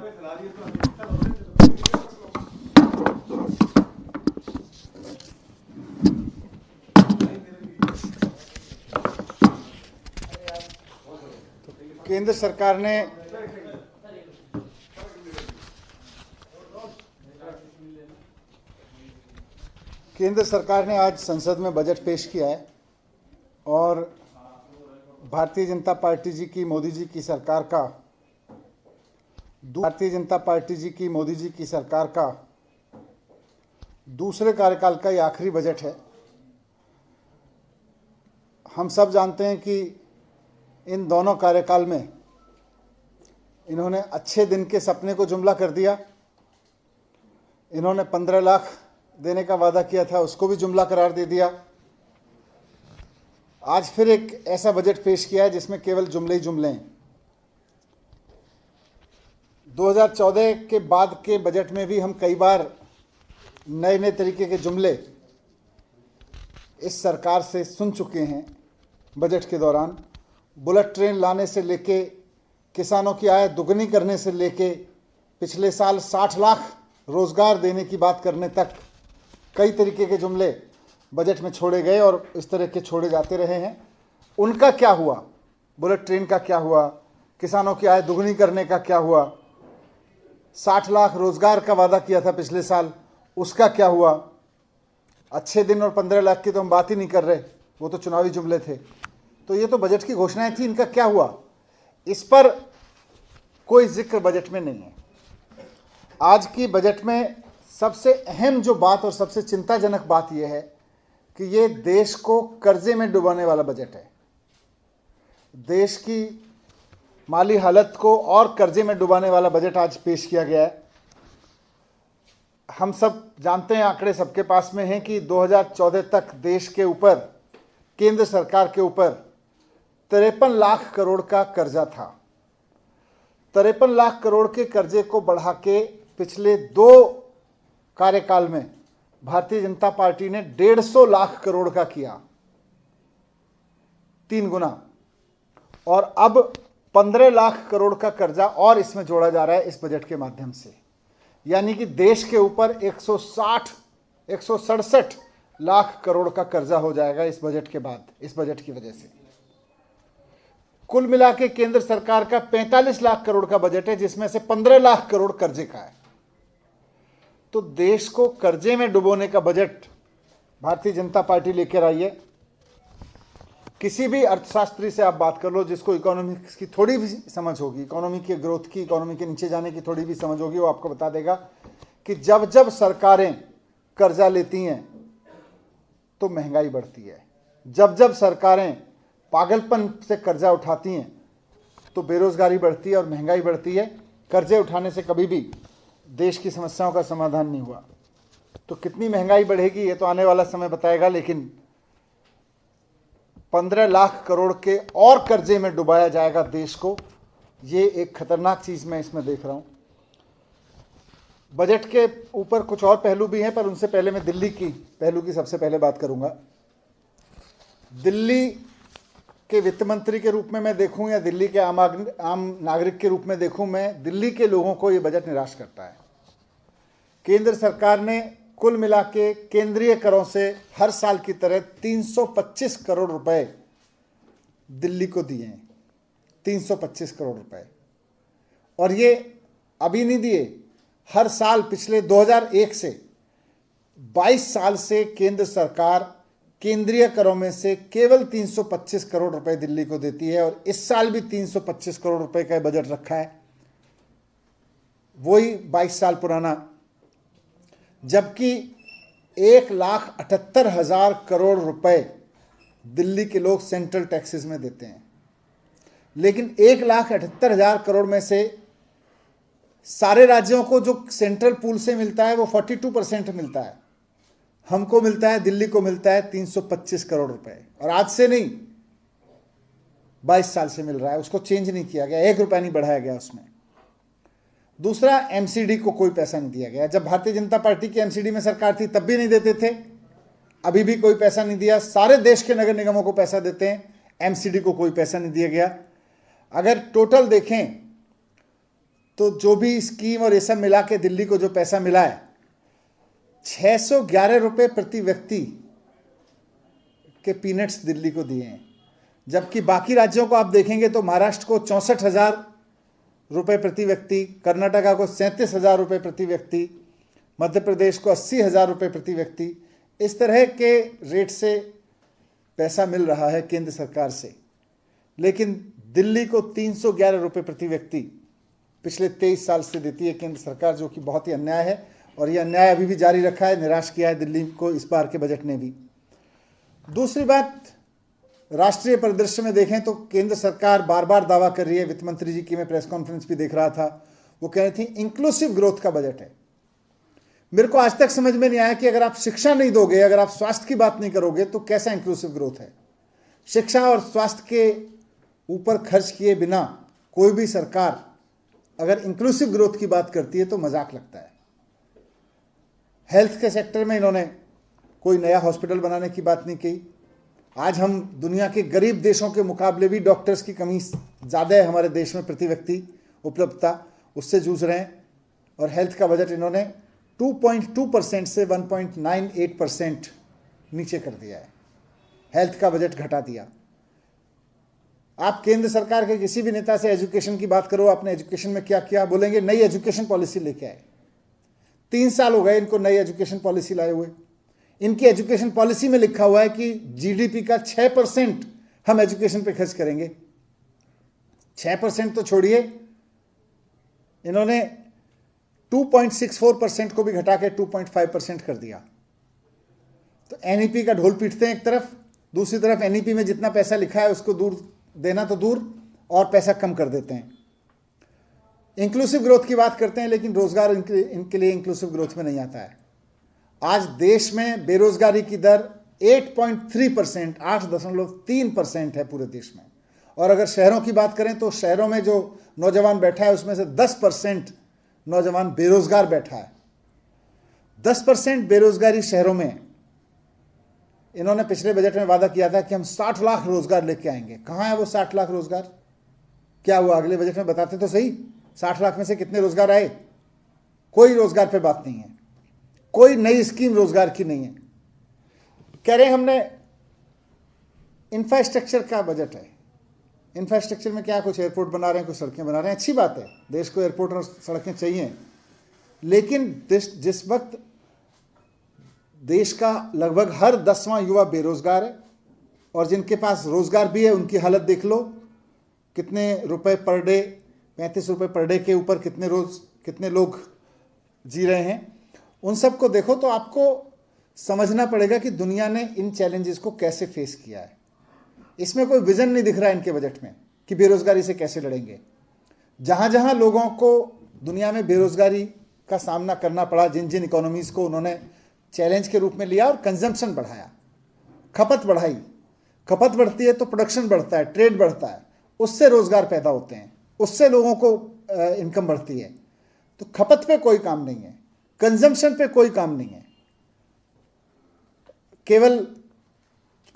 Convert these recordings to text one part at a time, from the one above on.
केंद्र सरकार ने आज संसद में बजट पेश किया है और भारतीय जनता पार्टी जी की मोदी जी की सरकार का दूसरे कार्यकाल का ये आखिरी बजट है। हम सब जानते हैं कि इन दोनों कार्यकाल में इन्होंने अच्छे दिन के सपने को जुमला कर दिया। इन्होंने 15 लाख देने का वादा किया था, उसको भी जुमला करार दे दिया। आज फिर एक ऐसा बजट पेश किया है जिसमें केवल जुमले ही जुमले हैं। 2014 के बाद के बजट में भी हम कई बार नए नए तरीके के जुमले इस सरकार से सुन चुके हैं। बजट के दौरान बुलेट ट्रेन लाने से लेके किसानों की आय दुगनी करने से लेके पिछले साल 60 लाख रोजगार देने की बात करने तक कई तरीके के जुमले बजट में छोड़े गए और इस तरह के छोड़े जाते रहे हैं। उनका क्या हुआ? बुलेट ट्रेन का क्या हुआ? किसानों की आय दुगनी करने का क्या हुआ? 60 लाख रोजगार का वादा किया था पिछले साल, उसका क्या हुआ? अच्छे दिन और 15 लाख की तो हम बात ही नहीं कर रहे, वो तो चुनावी जुमले थे। तो ये तो बजट की घोषणाएं थी, इनका क्या हुआ? इस पर कोई जिक्र बजट में नहीं है। आज की बजट में सबसे अहम जो बात और सबसे चिंताजनक बात यह है कि ये देश को कर्जे में डुबाने वाला बजट है। देश की माली हालत को और कर्जे में डुबाने वाला बजट आज पेश किया गया है। हम सब जानते हैं, आंकड़े सबके पास में हैं कि 2014 तक देश के ऊपर, केंद्र सरकार के ऊपर 53 लाख करोड़ का कर्जा था। 53 लाख करोड़ के कर्जे को बढ़ा के पिछले 2 कार्यकाल में भारतीय जनता पार्टी ने 150 लाख करोड़ का किया, 3 गुना। और अब 15 लाख करोड़ का कर्जा और इसमें जोड़ा जा रहा है इस बजट के माध्यम से। यानी कि देश के ऊपर 167 लाख करोड़ का कर्जा हो जाएगा इस बजट के बाद, इस बजट की वजह से। कुल मिला के केंद्र सरकार का 45 लाख करोड़ का बजट है, जिसमें से 15 लाख करोड़ कर्जे का है। तो देश को कर्जे में डुबोने का बजट भारतीय जनता पार्टी लेकर आई है। किसी भी अर्थशास्त्री से आप बात कर लो जिसको इकोनॉमिक्स की थोड़ी भी समझ होगी, इकोनॉमी के ग्रोथ की, इकोनॉमी के नीचे जाने की थोड़ी भी समझ होगी, वो आपको बता देगा कि जब जब सरकारें कर्जा लेती हैं तो महंगाई बढ़ती है। जब जब सरकारें पागलपन से कर्जा उठाती हैं तो बेरोजगारी बढ़ती है और महंगाई बढ़ती है। कर्जे उठाने से कभी भी देश की समस्याओं का समाधान नहीं हुआ। तो कितनी महंगाई बढ़ेगी ये तो आने वाला समय बताएगा, लेकिन 15 लाख करोड़ के और कर्जे में डुबाया जाएगा देश को। ये एक खतरनाक चीज मैं इसमें देख रहा हूं। बजट के ऊपर कुछ और पहलू भी हैं, पर उनसे पहले मैं दिल्ली की पहलू की सबसे पहले बात करूंगा। दिल्ली के वित्त मंत्री के रूप में मैं देखूं या दिल्ली के आम नागरिक के रूप में देखूं, मैं दिल्ली के लोगों को ये बजट निराश करता है। केंद्र सरकार ने कुल मिला के केंद्रीय करों से हर साल की तरह 325 करोड़ रुपए दिल्ली को दिए हैं, 325 करोड़ रुपए। और ये अभी नहीं दिए, हर साल पिछले 2001 से 22 साल से केंद्र सरकार केंद्रीय करों में से केवल 325 करोड़ रुपए दिल्ली को देती है। और इस साल भी 325 करोड़ रुपए का बजट रखा है, वही 22 साल पुराना। जबकि 1,78,000 करोड़ रुपए दिल्ली के लोग सेंट्रल टैक्सेस में देते हैं, लेकिन 1,78,000 करोड़ में से सारे राज्यों को जो सेंट्रल पूल से मिलता है वो 42% मिलता है। हमको मिलता है, दिल्ली को मिलता है 325 करोड़ रुपए। और आज से नहीं, 22 साल से मिल रहा है, उसको चेंज नहीं किया गया, 1 रुपया नहीं बढ़ाया गया उसमें। दूसरा, एमसीडी को कोई पैसा नहीं दिया गया। जब भारतीय जनता पार्टी की एमसीडी में सरकार थी तब भी नहीं देते थे, अभी भी कोई पैसा नहीं दिया। सारे देश के नगर निगमों को पैसा देते हैं, एमसीडी को कोई पैसा नहीं दिया गया। अगर टोटल देखें तो जो भी स्कीम और ये सब मिला के दिल्ली को जो पैसा मिला है, 611 रुपये प्रति व्यक्ति के पीनट्स दिल्ली को दिए हैं। जबकि बाकी राज्यों को आप देखेंगे तो महाराष्ट्र को 64,000 रुपये प्रति व्यक्ति, कर्नाटका को 37,000 रुपये प्रति व्यक्ति, मध्य प्रदेश को 80,000 रुपये प्रति व्यक्ति, इस तरह के रेट से पैसा मिल रहा है केंद्र सरकार से। लेकिन दिल्ली को 311 रुपये प्रति व्यक्ति पिछले 23 साल से देती है केंद्र सरकार, जो कि बहुत ही अन्याय है। और यह अन्याय अभी भी जारी रखा है, निराश किया है दिल्ली को इस बार के बजट ने भी। दूसरी बात, राष्ट्रीय परिदृश्य में देखें तो केंद्र सरकार बार बार दावा कर रही है, वित्त मंत्री जी की मैं प्रेस कॉन्फ्रेंस भी देख रहा था, वो कह रही थी इंक्लूसिव ग्रोथ का बजट है। मेरे को आज तक समझ में नहीं आया कि अगर आप शिक्षा नहीं दोगे, अगर आप स्वास्थ्य की बात नहीं करोगे तो कैसा इंक्लूसिव ग्रोथ है। शिक्षा और स्वास्थ्य के ऊपर खर्च किए बिना कोई भी सरकार अगर इंक्लूसिव ग्रोथ की बात करती है तो मजाक लगता है। हेल्थ के सेक्टर में इन्होंने कोई नया हॉस्पिटल बनाने की बात नहीं की। आज हम दुनिया के गरीब देशों के मुकाबले भी डॉक्टर्स की कमी ज़्यादा है हमारे देश में, प्रति व्यक्ति उपलब्धता, उससे जूझ रहे हैं। और हेल्थ का बजट इन्होंने 2.2% से 1.98% नीचे कर दिया है, हेल्थ का बजट घटा दिया। आप केंद्र सरकार के किसी भी नेता से एजुकेशन की बात करो, आपने एजुकेशन में क्या किया, बोलेंगे नई एजुकेशन पॉलिसी लेके आए। 3 साल हो गए इनको नई एजुकेशन पॉलिसी लाए हुए। इनकी एजुकेशन पॉलिसी में लिखा हुआ है कि जीडीपी का 6% हम एजुकेशन पे खर्च करेंगे। 6% तो छोड़िए, इन्होंने 2.64% को भी घटा के 2.5% कर दिया। तो एनईपी का ढोल पीटते हैं एक तरफ, दूसरी तरफ एनईपी में जितना पैसा लिखा है उसको दूर देना तो दूर, और पैसा कम कर देते हैं। इंक्लूसिव ग्रोथ की बात करते हैं, लेकिन रोजगार इनके लिए इंक्लूसिव ग्रोथ में नहीं आता है। आज देश में बेरोजगारी की दर 8.3%, 8.3% है पूरे देश में। और अगर शहरों की बात करें तो शहरों में जो नौजवान बैठा है उसमें से 10% नौजवान बेरोजगार बैठा है। 10% बेरोजगारी शहरों में। इन्होंने पिछले बजट में वादा किया था कि हम 60 लाख रोजगार लेके आएंगे। कहाँ है वो 60 लाख रोजगार? क्या हुआ? अगले बजट में बताते तो सही, 60 लाख में से कितने रोजगार आए? कोई रोजगार पे बात नहीं है, कोई नई स्कीम रोजगार की नहीं है। कह रहे हैं हमने इंफ्रास्ट्रक्चर का बजट है। इंफ्रास्ट्रक्चर में क्या, कुछ एयरपोर्ट बना रहे हैं, कुछ सड़कें बना रहे हैं, अच्छी बात है, देश को एयरपोर्ट और सड़कें चाहिए। लेकिन जिस वक्त देश का लगभग हर 10वां युवा बेरोजगार है, और जिनके पास रोजगार भी है उनकी हालत देख लो, कितने रुपए पर डे, 35 रुपये पर डे के ऊपर कितने लोग जी रहे हैं, उन सब को देखो तो आपको समझना पड़ेगा कि दुनिया ने इन चैलेंजेस को कैसे फेस किया है। इसमें कोई विजन नहीं दिख रहा है इनके बजट में कि बेरोजगारी से कैसे लड़ेंगे। जहां जहां लोगों को दुनिया में बेरोजगारी का सामना करना पड़ा, जिन जिन इकोनॉमीज को उन्होंने चैलेंज के रूप में लिया और कंजम्पशन बढ़ाया, खपत बढ़ाई। खपत बढ़ती है तो प्रोडक्शन बढ़ता है, ट्रेड बढ़ता है, उससे रोजगार पैदा होते हैं, उससे लोगों को इनकम बढ़ती है। तो खपत पे कोई काम नहीं है, कंजम्पशन पे कोई काम नहीं है। केवल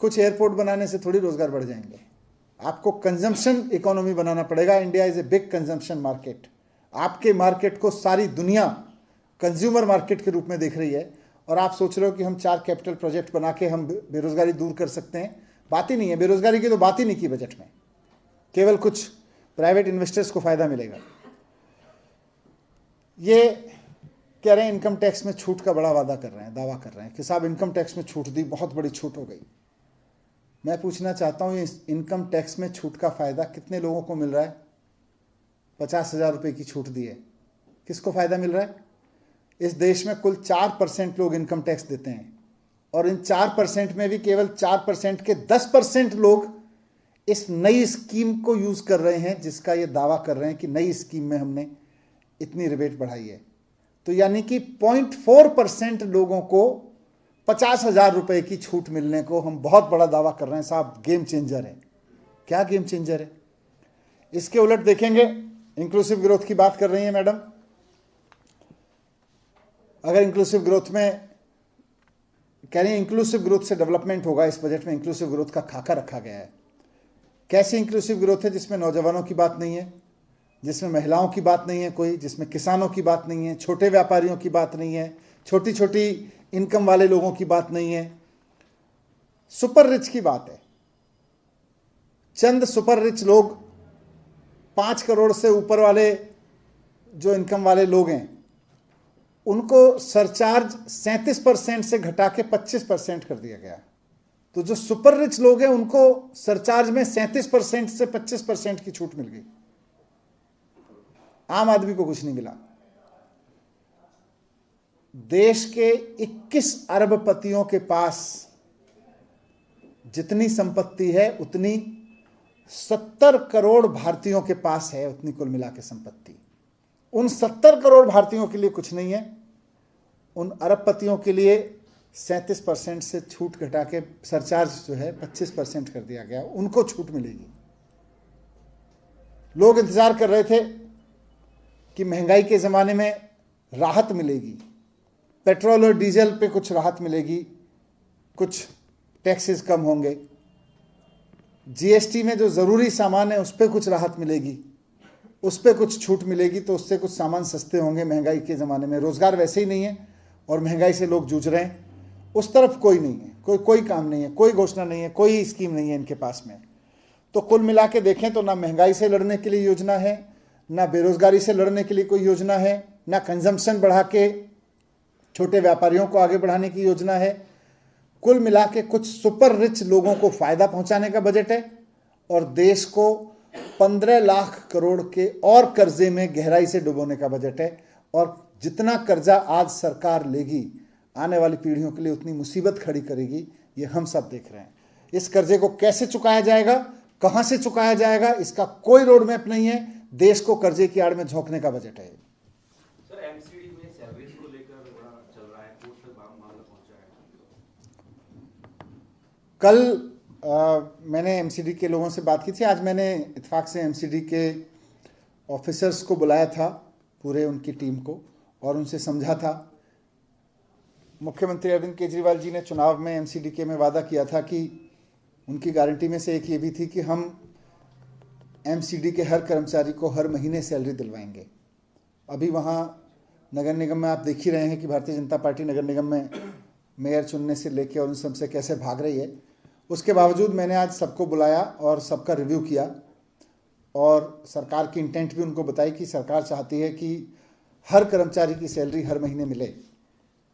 कुछ एयरपोर्ट बनाने से थोड़ी रोजगार बढ़ जाएंगे, आपको कंजम्पशन इकोनॉमी बनाना पड़ेगा। India is a big consumption market. आपके मार्केट को सारी दुनिया कंज्यूमर मार्केट के रूप में देख रही है, और आप सोच रहे हो कि हम 4 कैपिटल प्रोजेक्ट बना के हम बेरोजगारी दूर कर सकते हैं। बात ही नहीं है, बेरोजगारी की तो बात ही नहीं की बजट में, केवल कुछ प्राइवेट इन्वेस्टर्स को फायदा मिलेगा। ये कह रहे हैं इनकम टैक्स में छूट का बड़ा वादा कर रहे हैं, दावा कर रहे हैं कि साहब इनकम टैक्स में छूट दी, बहुत बड़ी छूट हो गई। मैं पूछना चाहता हूं, ये इनकम टैक्स में छूट का फायदा कितने लोगों को मिल रहा है? 50,000 रुपये की छूट दी है, किसको फायदा मिल रहा है? इस देश में कुल 4% लोग इनकम टैक्स देते हैं, और इन 4% में भी केवल 4% के 10% लोग इस नई स्कीम को यूज कर रहे हैं, जिसका ये दावा कर रहे हैं कि नई स्कीम में हमने इतनी रिबेट बढ़ाई है। तो यानी कि 0.4% लोगों को 50,000 रुपये की छूट मिलने को हम बहुत बड़ा दावा कर रहे हैं, साहब गेम चेंजर है। क्या गेम चेंजर है? इसके उलट देखेंगे, इंक्लूसिव ग्रोथ की बात कर रही है मैडम। अगर इंक्लूसिव ग्रोथ में कह रही है इंक्लूसिव ग्रोथ से डेवलपमेंट होगा, इस बजट में इंक्लूसिव ग्रोथ का खाका रखा गया है। कैसी इंक्लूसिव ग्रोथ है जिसमें नौजवानों की बात नहीं है, जिसमें महिलाओं की बात नहीं है कोई, जिसमें किसानों की बात नहीं है, छोटे व्यापारियों की बात नहीं है, छोटी छोटी इनकम वाले लोगों की बात नहीं है, सुपर रिच की बात है। चंद सुपर रिच लोग, 5 करोड़ से ऊपर वाले जो इनकम वाले लोग हैं, उनको सरचार्ज 37% से घटा के 25% कर दिया गया। तो जो सुपर रिच लोग हैं उनको सरचार्ज में 37% से 25% की छूट मिल गई। आम आदमी को कुछ नहीं मिला। देश के 21 अरबपतियों के पास जितनी संपत्ति है उतनी 70 करोड़ भारतीयों के पास है, उतनी कुल मिला के संपत्ति। उन 70 करोड़ भारतीयों के लिए कुछ नहीं है, उन अरबपतियों के लिए 37% से छूट घटा के सरचार्ज जो है 25% कर दिया गया, उनको छूट मिलेगी। लोग इंतजार कर रहे थे कि महंगाई के ज़माने में राहत मिलेगी, पेट्रोल और डीजल पे कुछ राहत मिलेगी, कुछ टैक्सेस कम होंगे, जीएसटी में जो ज़रूरी सामान है उस पर कुछ राहत मिलेगी, उस पर कुछ छूट मिलेगी, तो उससे कुछ सामान सस्ते होंगे। महंगाई के ज़माने में रोज़गार वैसे ही नहीं है और महंगाई से लोग जूझ रहे हैं, उस तरफ कोई नहीं है, कोई काम नहीं है, कोई घोषणा नहीं है, कोई स्कीम नहीं है इनके पास में। तो कुल मिला के देखें तो ना महंगाई से लड़ने के लिए योजना है, ना बेरोजगारी से लड़ने के लिए कोई योजना है, ना कंजम्पशन बढ़ा के छोटे व्यापारियों को आगे बढ़ाने की योजना है। कुल मिला के कुछ सुपर रिच लोगों को फायदा पहुंचाने का बजट है और देश को 15 लाख करोड़ के और कर्जे में गहराई से डुबोने का बजट है। और जितना कर्जा आज सरकार लेगी, आने वाली पीढ़ियों के लिए उतनी मुसीबत खड़ी करेगी, ये हम सब देख रहे हैं। इस कर्जे को कैसे चुकाया जाएगा, कहां से चुकाया जाएगा, इसका कोई रोड मैप नहीं है। देश को कर्जे की आड़ में झोंकने का बजट है। सर, एमसीडी में सैलरीज को लेकर चल रहा है, कोर्ट तक मामला पहुंचा है। कल मैंने एमसीडी के लोगों से बात की थी। आज मैंने इत्तेफाक से एमसीडी के ऑफिसर्स को बुलाया था, पूरे उनकी टीम को, और उनसे समझा था। मुख्यमंत्री अरविंद केजरीवाल जी ने चुनाव में एमसीडी में वादा किया था कि उनकी गारंटी में से एक ये भी थी कि हम एमसीडी के हर कर्मचारी को हर महीने सैलरी दिलवाएंगे। अभी वहाँ नगर निगम में आप देख ही रहे हैं कि भारतीय जनता पार्टी नगर निगम में मेयर चुनने से लेके और उन सबसे कैसे भाग रही है। उसके बावजूद मैंने आज सबको बुलाया और सबका रिव्यू किया और सरकार की इंटेंट भी उनको बताई कि सरकार चाहती है कि हर कर्मचारी की सैलरी हर महीने मिले,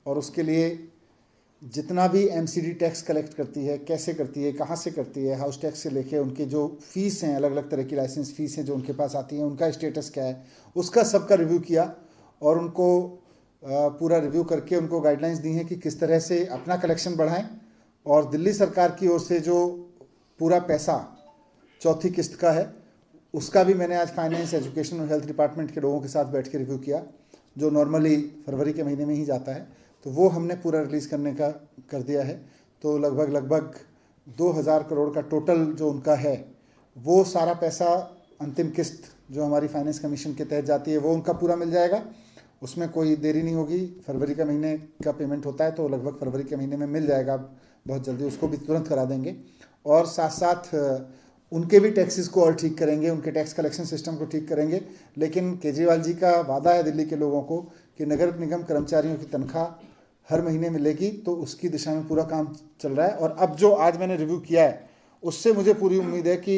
और उसके लिए जितना भी एमसीडी टैक्स कलेक्ट करती है, कैसे करती है, कहाँ से करती है, हाउस टैक्स से लेके उनके जो फीस हैं, अलग अलग तरह की लाइसेंस फीस हैं जो उनके पास आती हैं, उनका स्टेटस क्या है, उसका सबका रिव्यू किया और उनको पूरा रिव्यू करके उनको गाइडलाइंस दी हैं कि किस तरह से अपना कलेक्शन बढ़ाएं। और दिल्ली सरकार की ओर से जो पूरा पैसा चौथी किस्त का है, उसका भी मैंने आज फाइनेंस, एजुकेशन और हेल्थ डिपार्टमेंट के लोगों के साथ बैठ के रिव्यू किया, जो नॉर्मली फरवरी के महीने में ही जाता है, तो वो हमने पूरा रिलीज़ करने का कर दिया है। तो लगभग 2000 करोड़ का टोटल जो उनका है, वो सारा पैसा अंतिम किस्त जो हमारी फाइनेंस कमीशन के तहत जाती है वो उनका पूरा मिल जाएगा। उसमें कोई देरी नहीं होगी। फरवरी का महीने का पेमेंट होता है तो लगभग फरवरी के महीने में मिल जाएगा बहुत जल्दी, उसको भी तुरंत करा देंगे। और साथ साथ उनके भी टैक्सेस को और ठीक करेंगे, उनके टैक्स कलेक्शन सिस्टम को ठीक करेंगे। लेकिन केजरीवाल जी का वादा है दिल्ली के लोगों को कि नगर निगम कर्मचारियों की तनख्वाह हर महीने मिलेगी, तो उसकी दिशा में पूरा काम चल रहा है। और अब जो आज मैंने रिव्यू किया है उससे मुझे पूरी उम्मीद है कि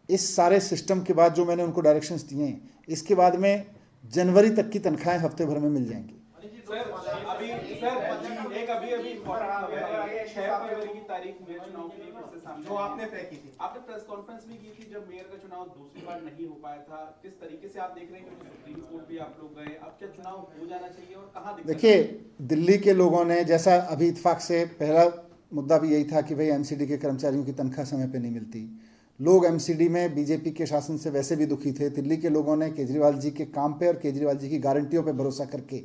इस सारे सिस्टम के बाद जो मैंने उनको डायरेक्शंस दिए हैं, इसके बाद में जनवरी तक की तनख्वाहें हफ्ते भर में मिल जाएंगी। जो आपने तय की थी, आपने प्रेस कॉन्फ्रेंस भी की थी जब मेयर का चुनाव दूसरी बार नहीं हो पाया था। किस तरीके से आप देख रहे हैं कि सुप्रीम कोर्ट भी आप लोग गए, अब क्या चुनाव हो जाना चाहिए और कहां? देखिए, दिल्ली के लोगों ने, जैसा अभी इत्तेफाक से पहला मुद्दा भी यही था कि भाई एमसीडी के कर्मचारियों की तनख्वाह समय पे नहीं मिलती। लोग एमसीडी में बीजेपी के शासन से वैसे भी दुखी थे। दिल्ली के लोगों ने केजरीवाल जी के काम पे और केजरीवाल जी की गारंटियों पे भरोसा करके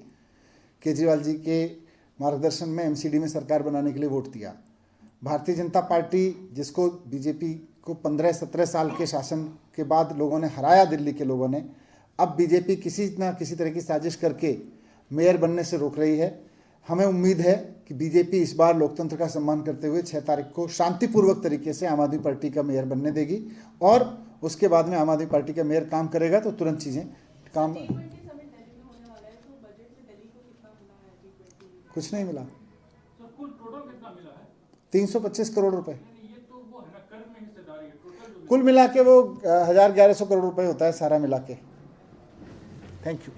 केजरीवाल जी के मार्गदर्शन में एमसीडी में सरकार बनाने के लिए वोट दिया। भारतीय जनता पार्टी, जिसको बीजेपी को 15-17 साल के शासन के बाद लोगों ने हराया, दिल्ली के लोगों ने, अब बीजेपी किसी न किसी तरह की साजिश करके मेयर बनने से रोक रही है। हमें उम्मीद है कि बीजेपी इस बार लोकतंत्र का सम्मान करते हुए 6 तारीख को शांतिपूर्वक तरीके से आम आदमी पार्टी का मेयर बनने देगी और उसके बाद में आम आदमी पार्टी का मेयर काम करेगा तो तुरंत चीज़ें काम। कुछ नहीं मिला। कुल टोटल कितना मिला है? 325 करोड़ रुपए। ये तो वो है ना, कर में हिस्सेदारी है, टोटल कुल मिला के वो 1100 करोड़ रुपए होता है सारा मिला के। Thank you.